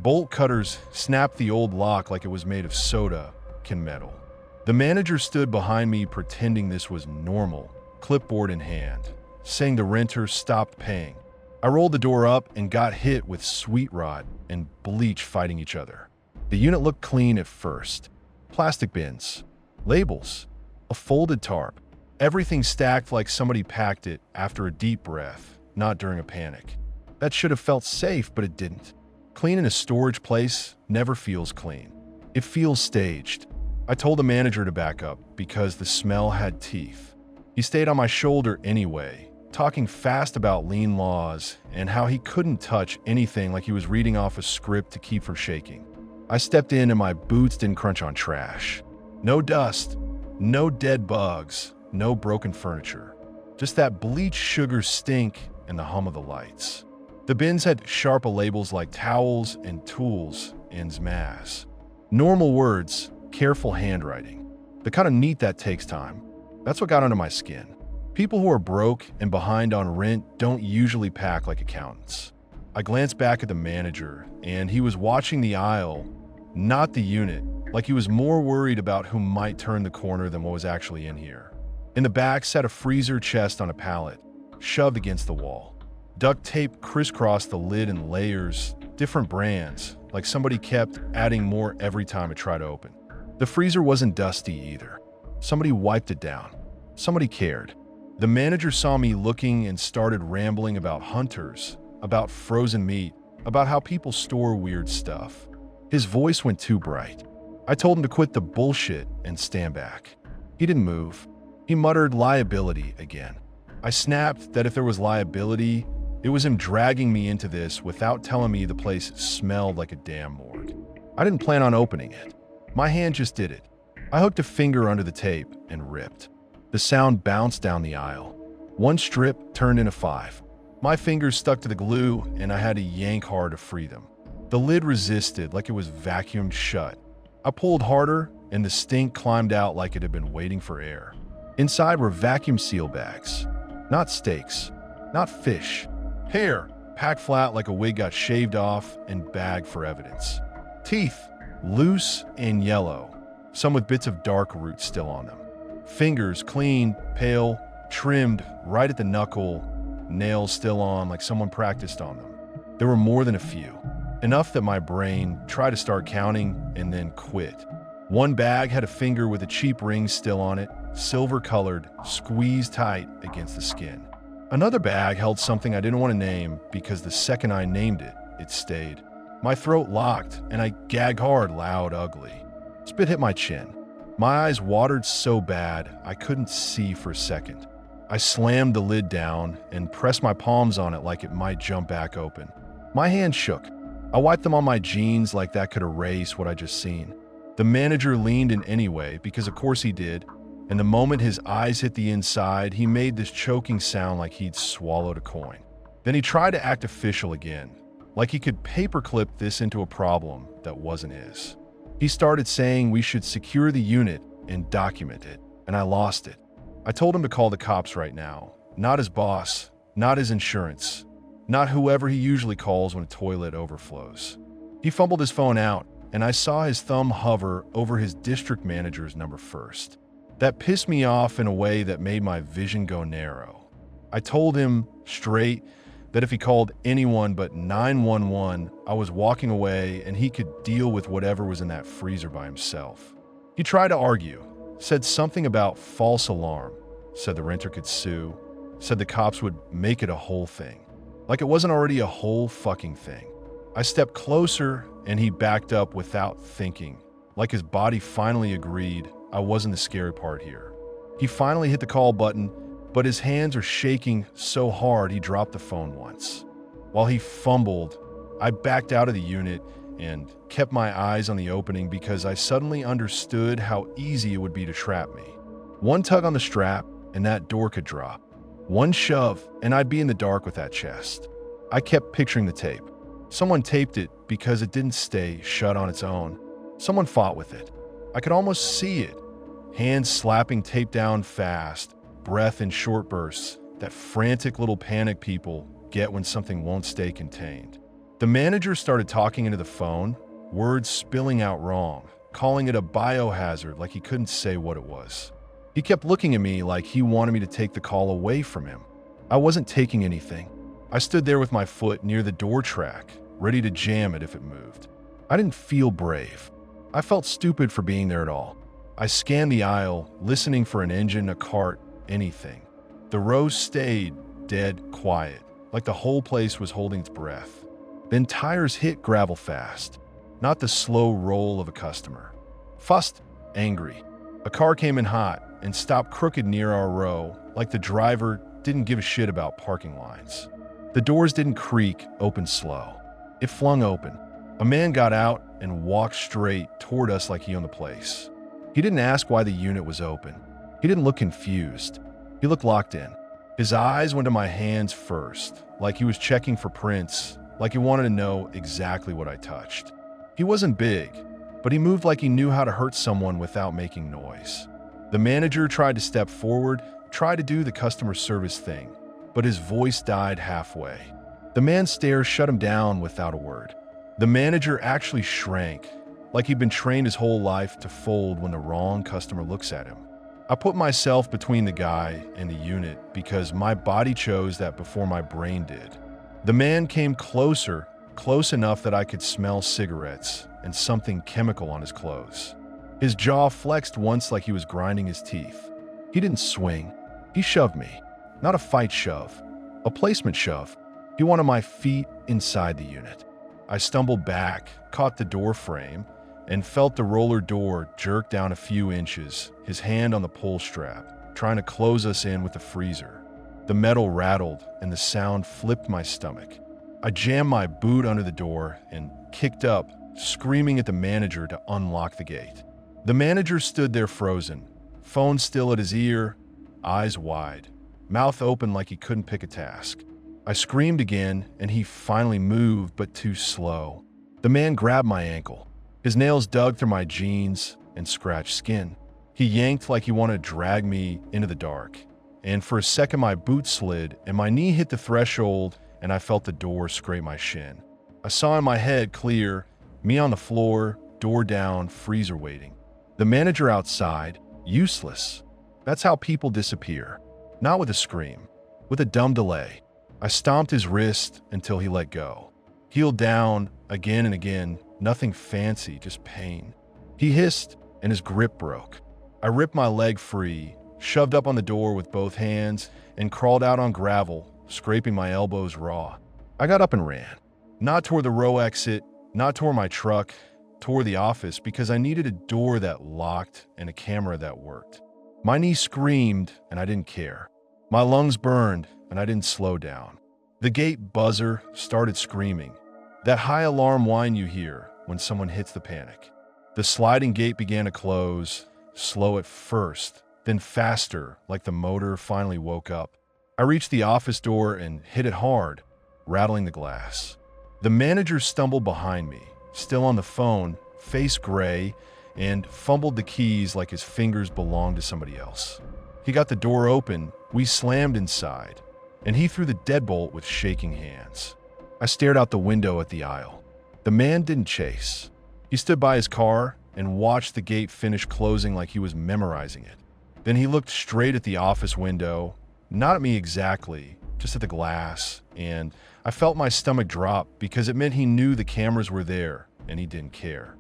Bolt cutters snapped the old lock like it was made of soda can metal. The manager stood behind me pretending this was normal, clipboard in hand, saying the renter stopped paying. I rolled the door up and got hit with sweet rot and bleach fighting each other. The unit looked clean at first. Plastic bins, labels, a folded tarp, everything stacked like somebody packed it after a deep breath, not during a panic. That should have felt safe, but it didn't. Clean in a storage place never feels clean. It feels staged. I told the manager to back up because the smell had teeth. He stayed on my shoulder anyway, talking fast about lean laws and how he couldn't touch anything like he was reading off a script to keep from shaking. I stepped in and my boots didn't crunch on trash. No dust, no dead bugs, no broken furniture. Just that bleach sugar stink and the hum of the lights. The bins had sharp labels like towels and tools ends mass. Normal words, careful handwriting. The kind of neat that takes time. That's what got under my skin. People who are broke and behind on rent don't usually pack like accountants. I glanced back at the manager, and he was watching the aisle, not the unit, like he was more worried about who might turn the corner than what was actually in here. In the back sat a freezer chest on a pallet, shoved against the wall. Duct tape crisscrossed the lid in layers, different brands, like somebody kept adding more every time it tried to open. The freezer wasn't dusty either. Somebody wiped it down. Somebody cared. The manager saw me looking and started rambling about hunters, about frozen meat, about how people store weird stuff. His voice went too bright. I told him to quit the bullshit and stand back. He didn't move. He muttered liability again. I snapped that if there was liability, it was him dragging me into this without telling me the place smelled like a damn morgue. I didn't plan on opening it. My hand just did it. I hooked a finger under the tape and ripped. The sound bounced down the aisle. One strip turned into 5. My fingers stuck to the glue and I had to yank hard to free them. The lid resisted like it was vacuumed shut. I pulled harder and the stink climbed out like it had been waiting for air. Inside were vacuum seal bags. Not steaks, not fish. Hair, packed flat like a wig got shaved off and bagged for evidence. Teeth, loose and yellow, some with bits of dark root still on them. Fingers, clean, pale, trimmed right at the knuckle, nails still on like someone practiced on them. There were more than a few, enough that my brain tried to start counting and then quit. One bag had a finger with a cheap ring still on it, silver-colored, squeezed tight against the skin. Another bag held something I didn't want to name because the second I named it, it stayed. My throat locked and I gagged hard, loud, ugly. Spit hit my chin. My eyes watered so bad I couldn't see for a second. I slammed the lid down and pressed my palms on it like it might jump back open. My hands shook. I wiped them on my jeans like that could erase what I just seen. The manager leaned in anyway because of course he did. And the moment his eyes hit the inside, he made this choking sound like he'd swallowed a coin. Then he tried to act official again, like he could paperclip this into a problem that wasn't his. He started saying we should secure the unit and document it, and I lost it. I told him to call the cops right now, not his boss, not his insurance, not whoever he usually calls when a toilet overflows. He fumbled his phone out, and I saw his thumb hover over his district manager's number first. That pissed me off in a way that made my vision go narrow. I told him straight that if he called anyone but 911, I was walking away and he could deal with whatever was in that freezer by himself. He tried to argue, said something about false alarm, said the renter could sue, said the cops would make it a whole thing. Like it wasn't already a whole fucking thing. I stepped closer and he backed up without thinking, like his body finally agreed I wasn't the scary part here. He finally hit the call button, but his hands are shaking so hard he dropped the phone once. While he fumbled, I backed out of the unit and kept my eyes on the opening because I suddenly understood how easy it would be to trap me. One tug on the strap and that door could drop. One shove and I'd be in the dark with that chest. I kept picturing the tape. Someone taped it because it didn't stay shut on its own. Someone fought with it. I could almost see it. Hands slapping tape down fast, breath in short bursts, that frantic little panic people get when something won't stay contained. The manager started talking into the phone, words spilling out wrong, calling it a biohazard like he couldn't say what it was. He kept looking at me like he wanted me to take the call away from him. I wasn't taking anything. I stood there with my foot near the door track, ready to jam it if it moved. I didn't feel brave. I felt stupid for being there at all. I scanned the aisle, listening for an engine, a cart, anything. The row stayed dead quiet, like the whole place was holding its breath. Then tires hit gravel fast, not the slow roll of a customer. Fussed, angry. A car came in hot and stopped crooked near our row, like the driver didn't give a shit about parking lines. The doors didn't creak, open slow. It flung open. A man got out and walked straight toward us like he owned the place. He didn't ask why the unit was open. He didn't look confused. He looked locked in. His eyes went to my hands first, like he was checking for prints, like he wanted to know exactly what I touched. He wasn't big, but he moved like he knew how to hurt someone without making noise. The manager tried to step forward, tried to do the customer service thing, but his voice died halfway. The man's stare shut him down without a word. The manager actually shrank, like he'd been trained his whole life to fold when the wrong customer looks at him. I put myself between the guy and the unit because my body chose that before my brain did. The man came closer, close enough that I could smell cigarettes and something chemical on his clothes. His jaw flexed once like he was grinding his teeth. He didn't swing. He shoved me. Not a fight shove, a placement shove. He wanted my feet inside the unit. I stumbled back, caught the door frame, and felt the roller door jerk down a few inches, his hand on the pull strap, trying to close us in with the freezer. The metal rattled, and the sound flipped my stomach. I jammed my boot under the door and kicked up, screaming at the manager to unlock the gate. The manager stood there frozen, phone still at his ear, eyes wide, mouth open like he couldn't pick a task. I screamed again, and he finally moved, but too slow. The man grabbed my ankle. His nails dug through my jeans and scratched skin. He yanked like he wanted to drag me into the dark. And for a second, my boot slid, and my knee hit the threshold, and I felt the door scrape my shin. I saw in my head clear, me on the floor, door down, freezer waiting. The manager outside, useless. That's how people disappear. Not with a scream, with a dumb delay. I stomped his wrist until he let go. Healed down again and again, nothing fancy, just pain. He hissed and his grip broke. I ripped my leg free, shoved up on the door with both hands, and crawled out on gravel, scraping my elbows raw. I got up and ran. Not toward the row exit, not toward my truck, toward the office because I needed a door that locked and a camera that worked. My knee screamed and I didn't care. My lungs burned and I didn't slow down. The gate buzzer started screaming. That high alarm whine you hear when someone hits the panic. The sliding gate began to close, slow at first, then faster, like the motor finally woke up. I reached the office door and hit it hard, rattling the glass. The manager stumbled behind me, still on the phone, face gray, and fumbled the keys like his fingers belonged to somebody else. He got the door open, we slammed inside, and he threw the deadbolt with shaking hands. I stared out the window at the aisle. The man didn't chase. He stood by his car and watched the gate finish closing like he was memorizing it. Then he looked straight at the office window, not at me exactly, just at the glass, and I felt my stomach drop because it meant he knew the cameras were there and he didn't care.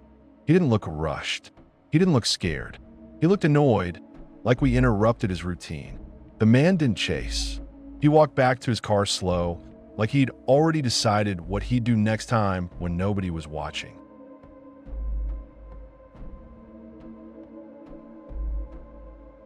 He didn't look rushed. He didn't look scared. He looked annoyed, like we interrupted his routine. The man didn't chase. He walked back to his car slow, like he'd already decided what he'd do next time when nobody was watching.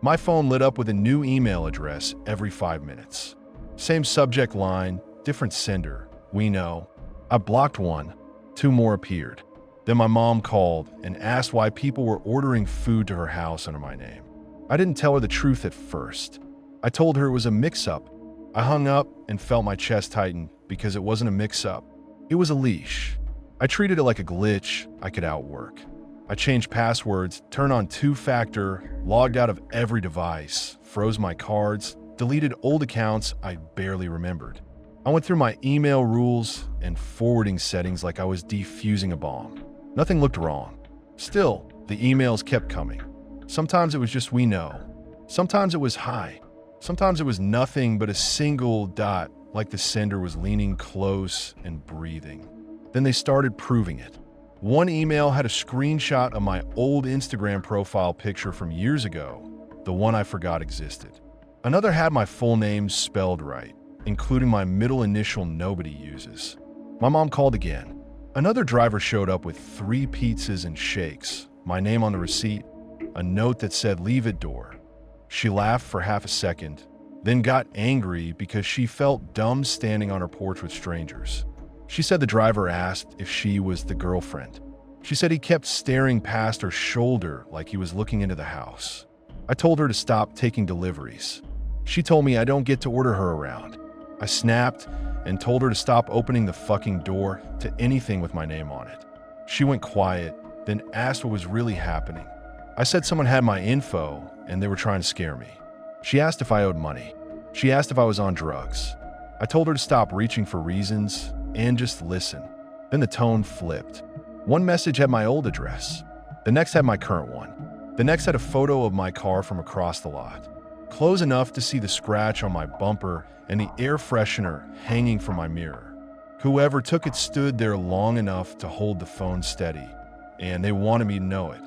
My phone lit up with a new email address every 5 minutes. Same subject line, different sender. We know. I blocked one. 2 more appeared. Then my mom called and asked why people were ordering food to her house under my name. I didn't tell her the truth at first. I told her it was a mix-up. I hung up and felt my chest tighten because it wasn't a mix-up. It was a leash. I treated it like a glitch I could outwork. I changed passwords, turned on 2-factor, logged out of every device, froze my cards, deleted old accounts I barely remembered. I went through my email rules and forwarding settings like I was defusing a bomb. Nothing looked wrong. Still, the emails kept coming. Sometimes it was just "we know." Sometimes it was "hi." Sometimes it was nothing but a single dot, like the sender was leaning close and breathing. Then they started proving it. One email had a screenshot of my old Instagram profile picture from years ago, the one I forgot existed. Another had my full name spelled right, including my middle initial nobody uses. My mom called again. Another driver showed up with 3 pizzas and shakes, my name on the receipt, a note that said "leave at door." She laughed for half a second, then got angry because she felt dumb standing on her porch with strangers. She said the driver asked if she was the girlfriend. She said he kept staring past her shoulder like he was looking into the house. I told her to stop taking deliveries. She told me I don't get to order her around. I snapped and told her to stop opening the fucking door to anything with my name on it. She went quiet, then asked what was really happening. I said someone had my info and they were trying to scare me. She asked if I owed money. She asked if I was on drugs. I told her to stop reaching for reasons and just listen. Then the tone flipped. One message had my old address. The next had my current one. The next had a photo of my car from across the lot, close enough to see the scratch on my bumper and the air freshener hanging from my mirror. Whoever took it stood there long enough to hold the phone steady, and they wanted me to know it.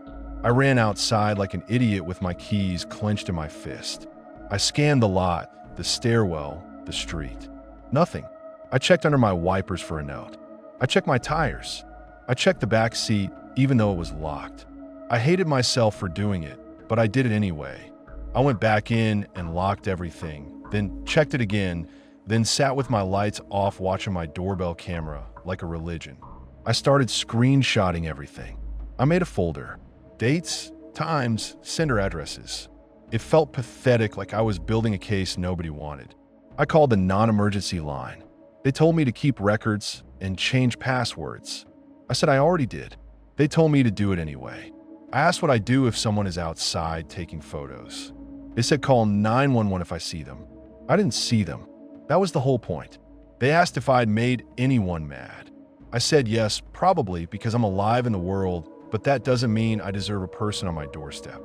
I ran outside like an idiot with my keys clenched in my fist. I scanned the lot, the stairwell, the street. Nothing. I checked under my wipers for a note. I checked my tires. I checked the back seat, even though it was locked. I hated myself for doing it, but I did it anyway. I went back in and locked everything, then checked it again, then sat with my lights off watching my doorbell camera like a religion. I started screenshotting everything. I made a folder. Dates, times, sender addresses. It felt pathetic, like I was building a case nobody wanted. I called the non-emergency line. They told me to keep records and change passwords. I said I already did. They told me to do it anyway. I asked what I do if someone is outside taking photos. They said call 911 if I see them. I didn't see them. That was the whole point. They asked if I'd made anyone mad. I said yes, probably because I'm alive in the world, but that doesn't mean I deserve a person on my doorstep.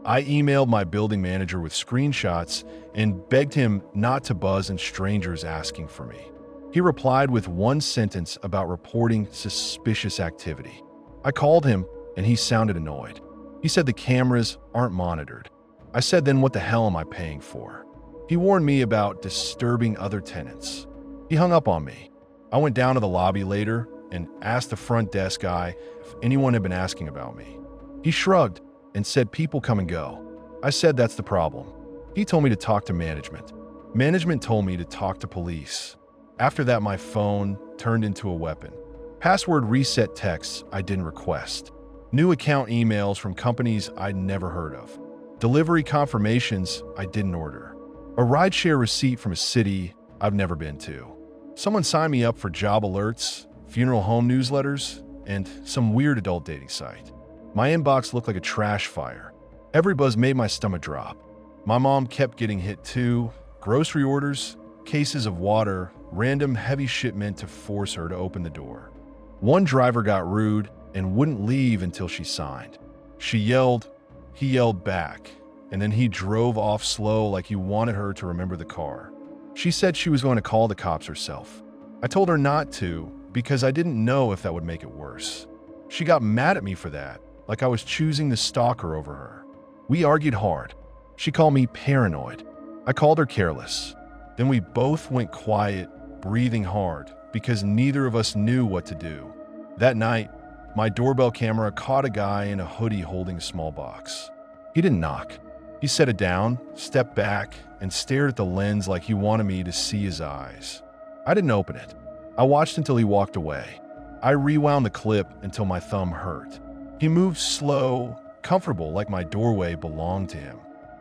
I emailed my building manager with screenshots and begged him not to buzz in strangers asking for me. He replied with one sentence about reporting suspicious activity. I called him and he sounded annoyed. He said the cameras aren't monitored. I said, then what the hell am I paying for? He warned me about disturbing other tenants. He hung up on me. I went down to the lobby later and asked the front desk guy if anyone had been asking about me. He shrugged and said people come and go. I said that's the problem. He told me to talk to management. Management told me to talk to police. After that, my phone turned into a weapon. Password reset texts I didn't request. New account emails from companies I'd never heard of. Delivery confirmations I didn't order. A rideshare receipt from a city I've never been to. Someone signed me up for job alerts, funeral home newsletters, and some weird adult dating site. My inbox looked like a trash fire. Every buzz made my stomach drop. My mom kept getting hit too. Grocery orders, cases of water, random heavy shipment to force her to open the door. One driver got rude and wouldn't leave until she signed. She yelled, he yelled back, and then he drove off slow like he wanted her to remember the car. She said she was going to call the cops herself. I told her not to because I didn't know if that would make it worse. She got mad at me for that, like I was choosing the stalker over her. We argued hard. She called me paranoid. I called her careless. Then we both went quiet, breathing hard, because neither of us knew what to do. That night, my doorbell camera caught a guy in a hoodie holding a small box. He didn't knock. He set it down, stepped back, and stared at the lens like he wanted me to see his eyes. I didn't open it. I watched until he walked away. I rewound the clip until my thumb hurt. He moved slow, comfortable, like my doorway belonged to him.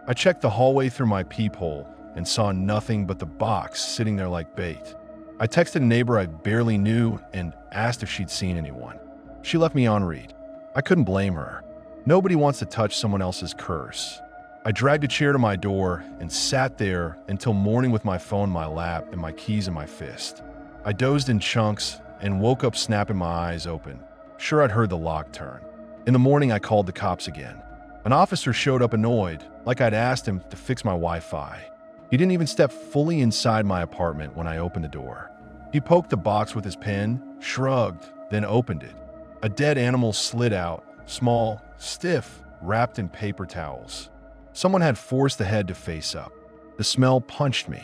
I checked the hallway through my peephole and saw nothing but the box sitting there like bait. I texted a neighbor I barely knew and asked if she'd seen anyone. She left me on read. I couldn't blame her. Nobody wants to touch someone else's curse. I dragged a chair to my door and sat there until morning with my phone in my lap and my keys in my fist. I dozed in chunks and woke up snapping my eyes open. Sure, I'd heard the lock turn. In the morning, I called the cops again. An officer showed up annoyed, like I'd asked him to fix my Wi-Fi. He didn't even step fully inside my apartment when I opened the door. He poked the box with his pen, shrugged, then opened it. A dead animal slid out, small, stiff, wrapped in paper towels. Someone had forced the head to face up. The smell punched me.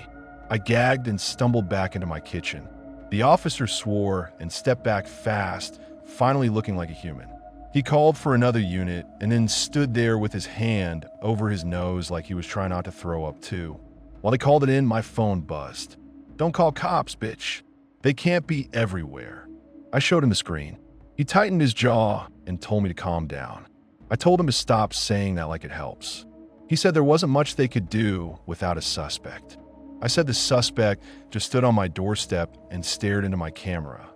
I gagged and stumbled back into my kitchen. The officer swore and stepped back fast, finally looking like a human. He called for another unit and then stood there with his hand over his nose like he was trying not to throw up too. While he called it in, my phone buzzed. "Don't call cops, bitch. They can't be everywhere." I showed him the screen. He tightened his jaw and told me to calm down. I told him to stop saying that like it helps. He said there wasn't much they could do without a suspect. I said the suspect just stood on my doorstep and stared into my camera.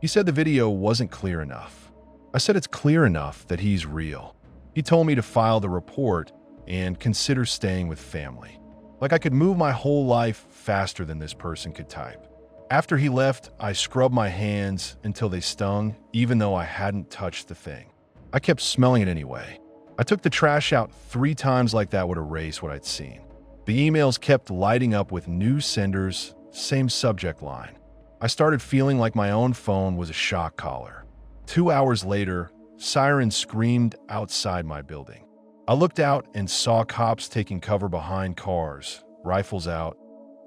He said the video wasn't clear enough. I said it's clear enough that he's real. He told me to file the report and consider staying with family. Like I could move my whole life faster than this person could type. After he left, I scrubbed my hands until they stung, even though I hadn't touched the thing. I kept smelling it anyway. I took the trash out 3 times like that would erase what I'd seen. The emails kept lighting up with new senders, same subject line. I started feeling like my own phone was a shock collar. 2 hours later, sirens screamed outside my building. I looked out and saw cops taking cover behind cars, rifles out,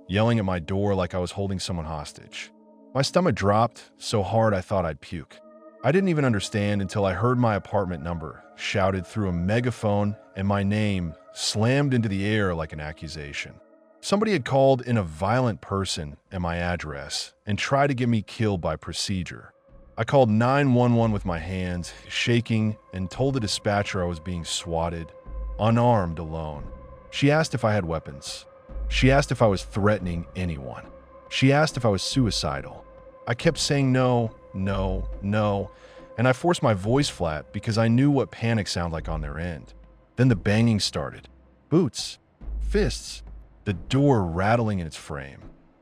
yelling at my door like I was holding someone hostage. My stomach dropped so hard I thought I'd puke. I didn't even understand until I heard my apartment number shouted through a megaphone and my name slammed into the air like an accusation. Somebody had called in a violent person and my address and tried to get me killed by procedure. I called 911 with my hands shaking and told the dispatcher I was being swatted, unarmed, alone. She asked if I had weapons. She asked if I was threatening anyone. She asked if I was suicidal. I kept saying no, no, no, and I forced my voice flat because I knew what panic sounded like on their end. Then the banging started. Boots. Fists. The door rattling in its frame.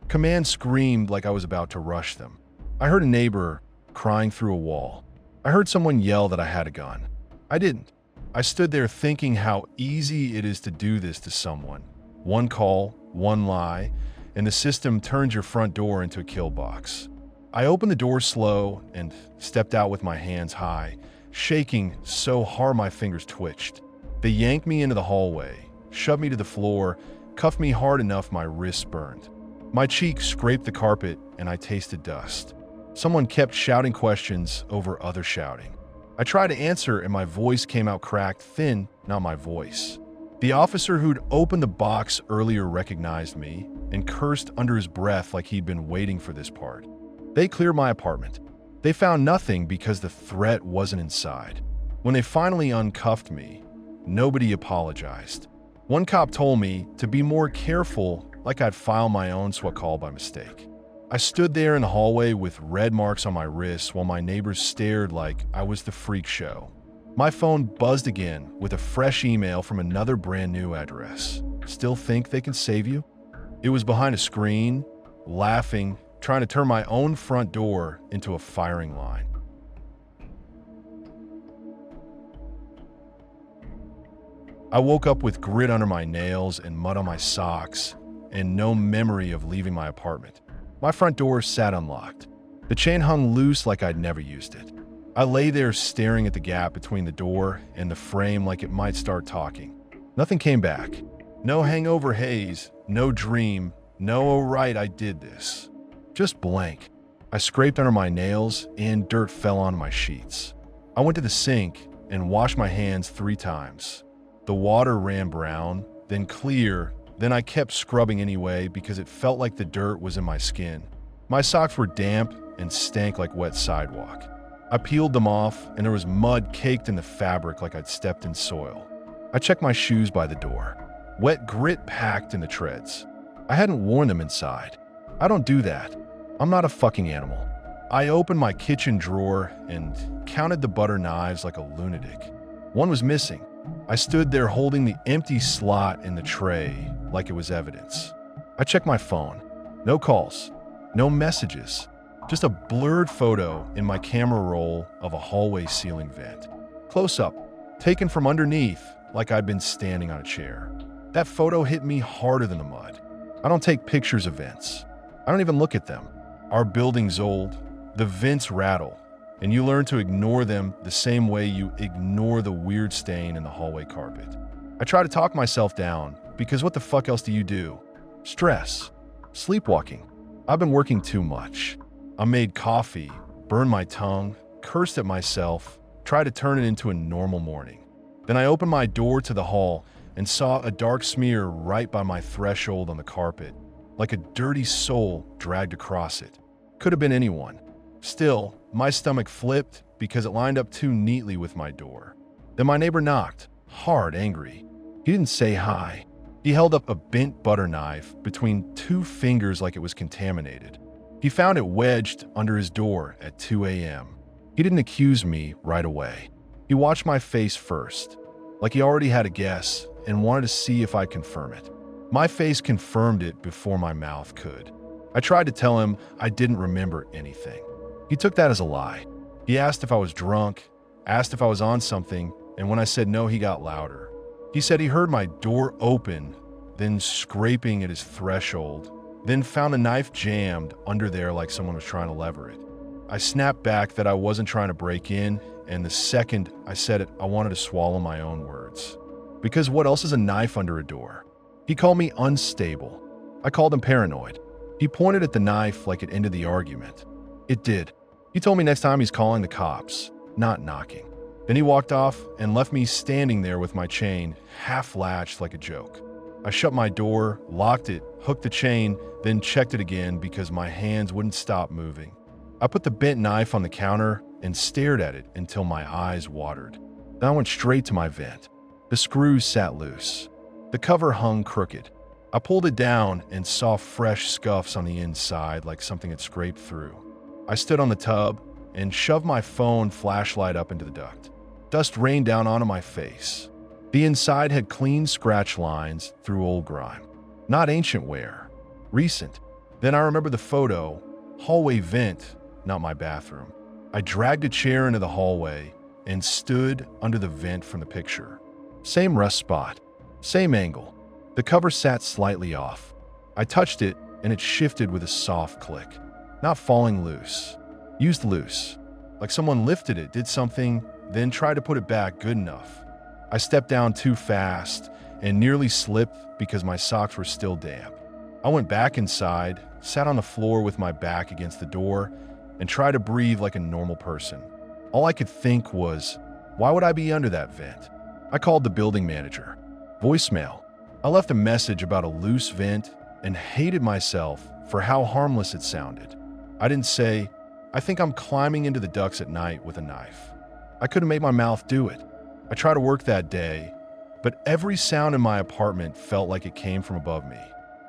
Command screamed like I was about to rush them. I heard a neighbor crying through a wall. I heard someone yell that I had a gun. I didn't. I stood there thinking how easy it is to do this to someone. One call, one lie, and the system turns your front door into a kill box. I opened the door slow and stepped out with my hands high, shaking so hard my fingers twitched. They yanked me into the hallway, shoved me to the floor, cuffed me hard enough my wrists burned. My cheek scraped the carpet and I tasted dust. Someone kept shouting questions over other shouting. I tried to answer and my voice came out cracked, thin, not my voice. The officer who'd opened the box earlier recognized me and cursed under his breath like he'd been waiting for this part. They cleared my apartment. They found nothing because the threat wasn't inside. When they finally uncuffed me, nobody apologized. One cop told me to be more careful, like I'd filed my own SWAT call by mistake. I stood there in the hallway with red marks on my wrists while my neighbors stared like I was the freak show. My phone buzzed again with a fresh email from another brand new address. Still think they can save you? It was behind a screen, laughing, trying to turn my own front door into a firing line. I woke up with grit under my nails and mud on my socks and no memory of leaving my apartment. My front door sat unlocked. The chain hung loose like I'd never used it. I lay there staring at the gap between the door and the frame like it might start talking. Nothing came back. No hangover haze, no dream, no "oh right, I did this." Just blank. I scraped under my nails and dirt fell on my sheets. I went to the sink and washed my hands 3 times. The water ran brown, then clear, then I kept scrubbing anyway because it felt like the dirt was in my skin. My socks were damp and stank like wet sidewalk. I peeled them off and there was mud caked in the fabric like I'd stepped in soil. I checked my shoes by the door. Wet grit packed in the treads. I hadn't worn them inside. I don't do that. I'm not a fucking animal. I opened my kitchen drawer and counted the butter knives like a lunatic. One was missing. I stood there holding the empty slot in the tray like it was evidence. I checked my phone. No calls, no messages, just a blurred photo in my camera roll of a hallway ceiling vent. Close up, taken from underneath like I'd been standing on a chair. That photo hit me harder than the mud. I don't take pictures of vents. I don't even look at them. Our building's old, the vents rattle, and you learn to ignore them the same way you ignore the weird stain in the hallway carpet. I try to talk myself down, because what the fuck else do you do? Stress. Sleepwalking. I've been working too much. I made coffee, burned my tongue, cursed at myself, tried to turn it into a normal morning. Then I opened my door to the hall and saw a dark smear right by my threshold on the carpet, like a dirty soul dragged across it. Could have been anyone. Still, my stomach flipped because it lined up too neatly with my door. Then my neighbor knocked, hard, angry. He didn't say hi. He held up a bent butter knife between two fingers like it was contaminated. He found it wedged under his door at 2 a.m. He didn't accuse me right away. He watched my face first, like he already had a guess and wanted to see if I'd confirm it. My face confirmed it before my mouth could. I tried to tell him I didn't remember anything. He took that as a lie. He asked if I was drunk, asked if I was on something, and when I said no, he got louder. He said he heard my door open, then scraping at his threshold, then found a knife jammed under there like someone was trying to lever it. I snapped back that I wasn't trying to break in, and the second I said it, I wanted to swallow my own words. Because what else is a knife under a door? He called me unstable. I called him paranoid. He pointed at the knife like it ended the argument. It did. He told me next time he's calling the cops, not knocking. Then he walked off and left me standing there with my chain half latched like a joke. I shut my door, locked it, hooked the chain, then checked it again because my hands wouldn't stop moving. I put the bent knife on the counter and stared at it until my eyes watered. Then I went straight to my vent. The screws sat loose. The cover hung crooked. I pulled it down and saw fresh scuffs on the inside like something had scraped through. I stood on the tub and shoved my phone flashlight up into the duct. Dust rained down onto my face. The inside had clean scratch lines through old grime. Not ancient wear. Recent. Then I remember the photo. Hallway vent, not my bathroom. I dragged a chair into the hallway and stood under the vent from the picture. Same rust spot. Same angle. The cover sat slightly off. I touched it and it shifted with a soft click. Not falling loose. Used loose. Like someone lifted it, did something, then tried to put it back good enough. I stepped down too fast and nearly slipped because my socks were still damp. I went back inside, sat on the floor with my back against the door, and tried to breathe like a normal person. All I could think was, why would I be under that vent? I called the building manager. Voicemail. I left a message about a loose vent and hated myself for how harmless it sounded. I didn't say, I think I'm climbing into the ducts at night with a knife. I couldn't make my mouth do it. I tried to work that day, but every sound in my apartment felt like it came from above me.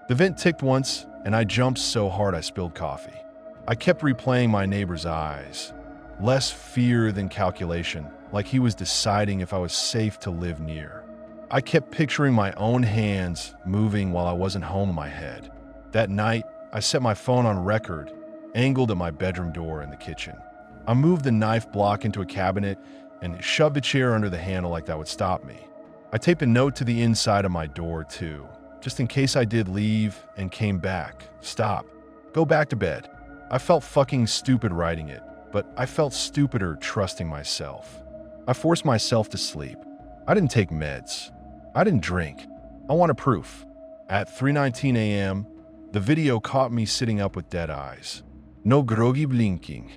The vent ticked once, and I jumped so hard I spilled coffee. I kept replaying my neighbor's eyes. Less fear than calculation, like he was deciding if I was safe to live near. I kept picturing my own hands moving while I wasn't home in my head. That night, I set my phone on record, angled at my bedroom door in the kitchen. I moved the knife block into a cabinet and shoved a chair under the handle like that would stop me. I taped a note to the inside of my door too, just in case I did leave and came back. Stop. Go back to bed. I felt fucking stupid writing it, but I felt stupider trusting myself. I forced myself to sleep. I didn't take meds. I didn't drink. I wanted proof. At 3:19 a.m., the video caught me sitting up with dead eyes. No groggy blinking.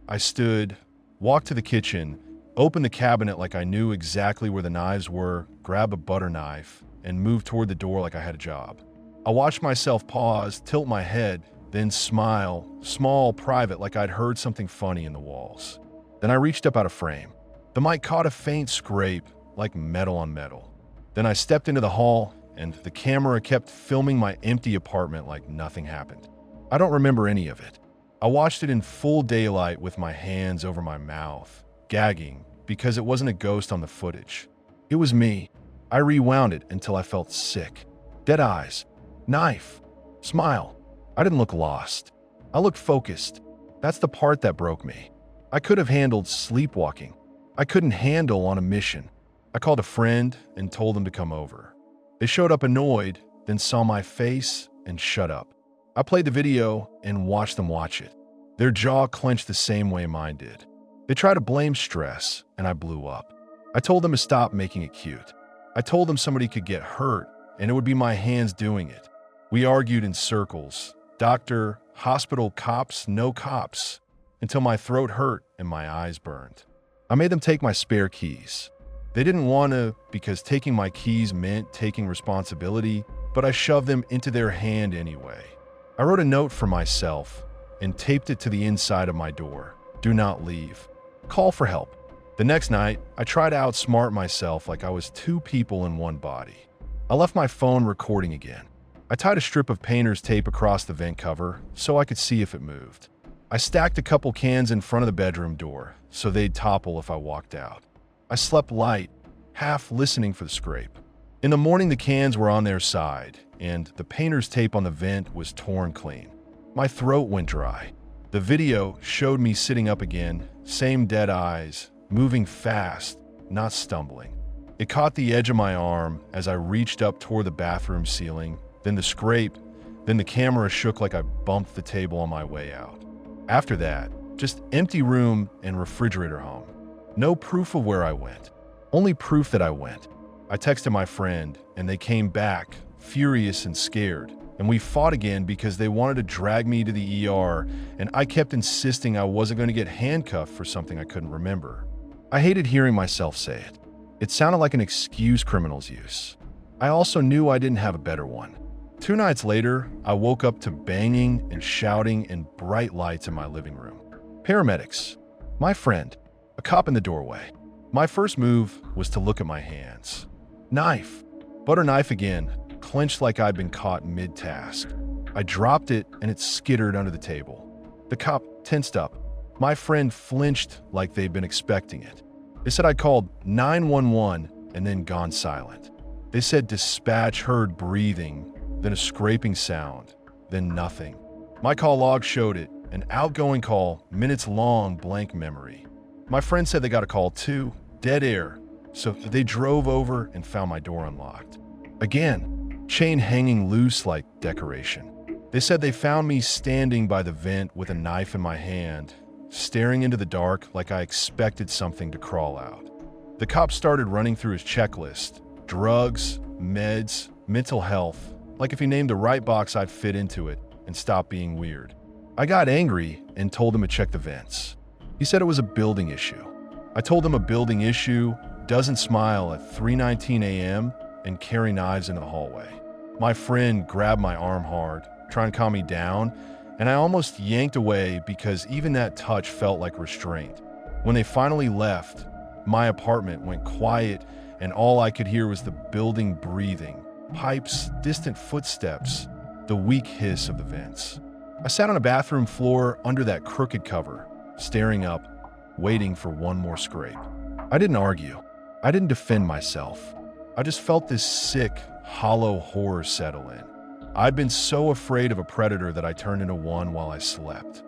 I stood, walked to the kitchen, opened the cabinet like I knew exactly where the knives were, grabbed a butter knife, and moved toward the door like I had a job. I watched myself pause, tilt my head, then smile, small, private, like I'd heard something funny in the walls. Then I reached up out of frame. The mic caught a faint scrape, like metal on metal. Then I stepped into the hall, and the camera kept filming my empty apartment like nothing happened. I don't remember any of it. I watched it in full daylight with my hands over my mouth, gagging, because it wasn't a ghost on the footage. It was me. I rewound it until I felt sick. Dead eyes. Knife. Smile. I didn't look lost. I looked focused. That's the part that broke me. I could have handled sleepwalking. I couldn't handle on a mission. I called a friend and told them to come over. They showed up annoyed, then saw my face and shut up. I played the video and watched them watch it. Their jaw clenched the same way mine did. They tried to blame stress, and I blew up. I told them to stop making it cute. I told them somebody could get hurt, and it would be my hands doing it. We argued in circles. Doctor, hospital, cops, no cops, until my throat hurt and my eyes burned. I made them take my spare keys. They didn't want to because taking my keys meant taking responsibility, but I shoved them into their hand anyway. I wrote a note for myself and taped it to the inside of my door. Do not leave. Call for help. The next night, I tried to outsmart myself like I was two people in one body. I left my phone recording again. I tied a strip of painter's tape across the vent cover so I could see if it moved. I stacked a couple cans in front of the bedroom door so they'd topple if I walked out. I slept light, half listening for the scrape. In the morning, the cans were on their side, and the painter's tape on the vent was torn clean. My throat went dry. The video showed me sitting up again, same dead eyes, moving fast, not stumbling. It caught the edge of my arm as I reached up toward the bathroom ceiling, then the scrape, then the camera shook like I bumped the table on my way out. After that, just empty room and refrigerator home. No proof of where I went, only proof that I went. I texted my friend, and they came back, furious and scared, and we fought again because they wanted to drag me to the ER, and I kept insisting I wasn't going to get handcuffed for something I couldn't remember. I hated hearing myself say it. It sounded like an excuse criminals use. I also knew I didn't have a better one. 2 nights later, I woke up to banging and shouting and bright lights in my living room. Paramedics. My friend. A cop in the doorway. My first move was to look at my hands. Knife. Butter knife again, clenched like I'd been caught mid-task. I dropped it and it skittered under the table. The cop tensed up. My friend flinched like they'd been expecting it. They said I called 911 and then gone silent. They said dispatch heard breathing, then a scraping sound, then nothing. My call log showed it, an outgoing call, minutes long, blank memory. My friend said they got a call too, dead air, so they drove over and found my door unlocked. Again, chain hanging loose like decoration. They said they found me standing by the vent with a knife in my hand, staring into the dark like I expected something to crawl out. The cop started running through his checklist, drugs, meds, mental health, like if he named the right box I'd fit into it and stop being weird. I got angry and told him to check the vents. He said it was a building issue. I told him a building issue doesn't smile at 3:19 a.m. and carry knives into the hallway. My friend grabbed my arm hard, trying to calm me down, and I almost yanked away because even that touch felt like restraint. When they finally left, my apartment went quiet and all I could hear was the building breathing, pipes, distant footsteps, the weak hiss of the vents. I sat on a bathroom floor under that crooked cover, staring up, waiting for one more scrape. I didn't argue. I didn't defend myself. I just felt this sick, hollow horror settle in. I'd been so afraid of a predator that I turned into one while I slept.